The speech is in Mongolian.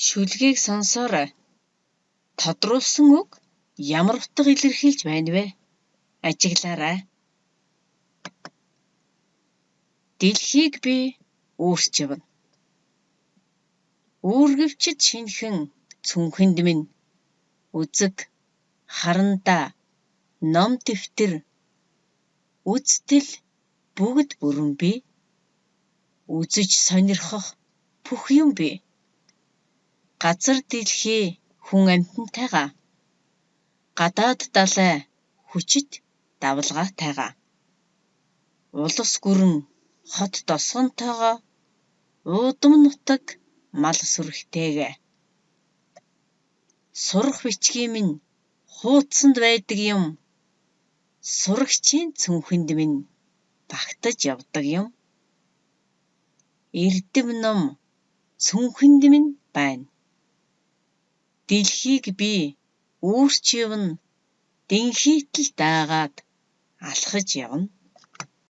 Шүлгийг сонсоорой. Тодруулсан үг ямар утга илэрхийлж байна вэ? Ажиглаарай. Дэлхийг би өөрчилнө. Үүргэвчид шинхэн цүнхэнд минь үзэг, харандаа, ном дэвтэр, үзтэл бүгд бүрэн би. Үзэж сонирхох бүх юм би. Газар дэлхий хүн амьтантайгаа, гадаад далай хүчит давалгаатайгаа, улас гүрэн хот досгонтойгоо, уудам нутаг мал сүрэгтэйгээ. Сурах бичгийн минь хуудсанд байдаг юм, сурагчийн цүнхэнд минь багтаж явдаг юм. Эрдэм ном цүнхэнд минь байна. Дэлхийг би үүрч явна, дэнхийтэл даагаад алхаж явна.